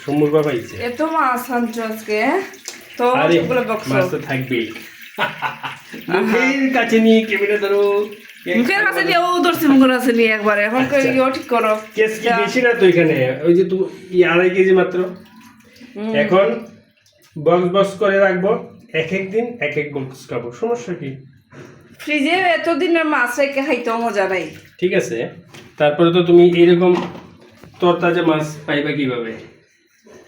সমুর বাবা আইছে এত মাছ আনছো আজকে তো আরে সবগুলো বক্স মাছ তো থাকবেই মুখের কাছে নিয়ে ক্যামেরা ধরো মুখের কাছে নিয়ে ও ধরছি মুখের কাছে নিয়ে একবারে এখন ইও ঠিক করো কেস কি বেশি না তো এখানে ওই যে তুমি 2.5 কেজি মাত্র এখন বক্স বক্স করে রাখবো এক এক দিন এক এক বক্স খাবো সমস্যা কি ফ্রিজে এতদিনের মাছ রেখে খাইতেও মজা নাই ঠিক আছে তারপরে তো তুমি এরকম তরতাজা মাছ পাইবা কিভাবে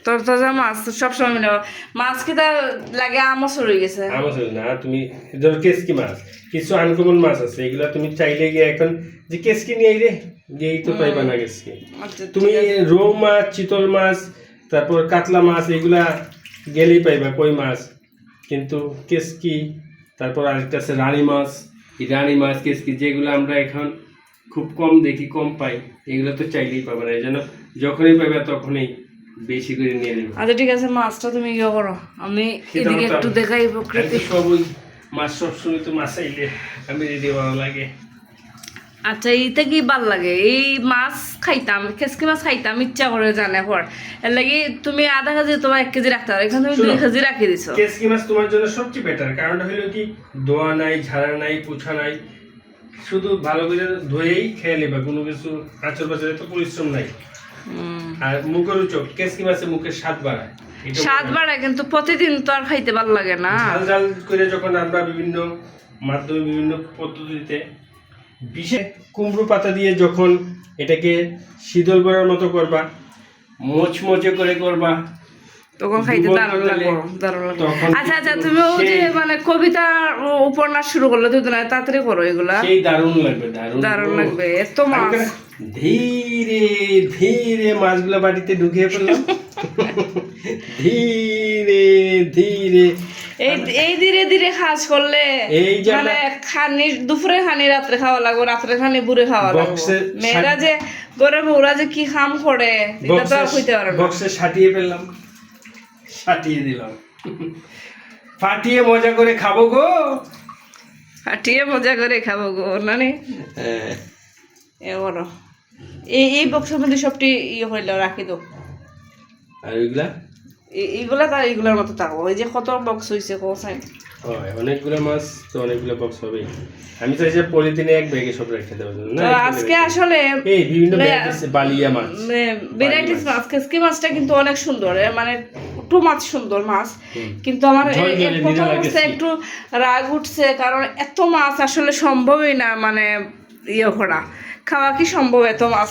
তরতাজা মাছ সবসময় মিলে মাছ খেতে লাগে আমস রয়ে গেছে আমার না তুমি ধরো কেসকি মাছ কিছু আনকমন মাছ আছে এগুলা তুমি চাইলে গিয়ে এখন যে কেসকি নিয়ে রে গিয়েই তো পাইবা না কেসকি তুমি রৌ মাছ চিতল মাছ তারপর কাতলা মাছ এগুলা গেলেই পাইবা কই মাছ কিন্তু কেসকি তারপর আরেকটা আছে রানী মাছ এই রানী মাছ কেসকি যেগুলো আমরা এখন খুব কম দেখি কম পাই এগুলো তো চাইলেই পাবে না এই জন্য যখনই পাইবা তখনই বেশি করে নিয়ে নেবে আচ্ছা ঠিক আছে মাছটা তুমি ইয়ে করো আমি এদিকে একটু দেখাই প্রকৃতি সবুজ মাছ সবসময় তো মাছ আইলে আমি রেডি ভালো লাগে আচ্ছা এইটা কি ভাল লাগে এই মাছ খাইতাম খেসকি মাছ খাইতাম ইচ্ছা করে জানে পর এর লাগে তুমি আধা কেজি তোমার 1 কেজি রাখতে পারো এখানে তুমি 2 কেজি রাখি দিছো কেসকি মাছ তোমার জন্য সবচেয়ে বেটার কারণটা হলো কি ধোয়া নাই ঝাড়া নাই পোছা নাই শুধু ভালো করে ধুয়েই খেয়ে নেবা কোনো কিছু আচর বাজারে তো পরিশ্রম নাই আর মুখের চোখ কেসকি মাছে মুখের স্বাদ বাড়ায় স্বাদ বাড়ায় কিন্তু প্রতিদিন তো আর খাইতে ভালো লাগে না ঝাল ঝাল করে যখন আমরা বিভিন্ন মাধ্যমে বিভিন্ন পদ্ধতিতে বিশেষ কুমড়ো পাতা দিয়ে যখন এটাকে শীতল করার মতো করবা মোচমোচে করে করবা তখন খাইতে দারুণ লাগবে দারুণ লাগবে আচ্ছা আচ্ছা তুমি ওই যে মানে কবিতা উপন্যাস শুরু করলে দুদিন তাড়াতাড়ি করো এগুলা সেই দারুণ লাগবে দারুণ লাগবে এত মাছ ধীরে ধীরে মাছগুলো বাড়িতে ঢুকিয়ে ফেললাম ধীরে ধীরে এই ধীরে ধীরে কাজ করলে মানে খানি দুপুরে খানি রাত্রে খাওয়া লাগবে রাত্রে খানি বুড়ে খাওয়া লাগবে মেয়েরা যে গরম ওরা যে কি খাম করে এটা তো আর হইতে পারে না বক্সে সাটিয়ে ফেললাম সাটিয়ে দিলাম ফাটিয়ে মজা করে খাবো গো ফাটিয়ে মজা করে খাবো গো নানি এবারও এই বক্সের মধ্যে সবটি ইয়ে হইলো রাখি দাও আর ওইগুলা এইগুলা তার এইগুলার মতো থাকবো ওই যে কত বক্স হয়েছে কোথায় অনেকগুলো মাছ তো অনেকগুলো বক্স হবে আমি চাই যে পলিথিনে এক ব্যাগে সব রেখে দেওয়ার জন্য না আজকে আসলে এই বিভিন্ন বালিয়া মাছ ভ্যারাইটিস মাছ কেসকি মাছটা কিন্তু অনেক সুন্দর মানে টু মাছ সুন্দর মাছ কিন্তু আমার একটু রাগ উঠছে কারণ এত মাছ আসলে সম্ভবই না মানে ইয়ে করা খাওয়া কি সম্ভব এত মাছ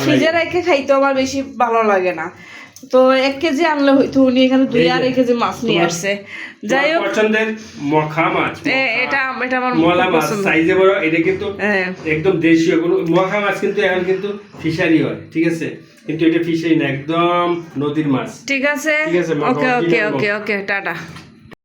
ফ্রিজে রেখে খাইতে আমার বেশি ভালো লাগে না তো 1 কেজি আনলে হয়তো উনি এখানে 2.5 কেজি মাছ নিয়ে আসছে যাই হোক পছন্দের মখা মাছ এটা আমার মলা মাছ সাইজে বড় এটা কিন্তু একদম দেশীয় কোনো মখা মাছ কিন্তু এখন কিন্তু ফিশারি হয় ঠিক আছে কিন্তু এটা ফিশারি না একদম নদীর মাছ ঠিক আছে ওকে ওকে ওকে ওকে টাটা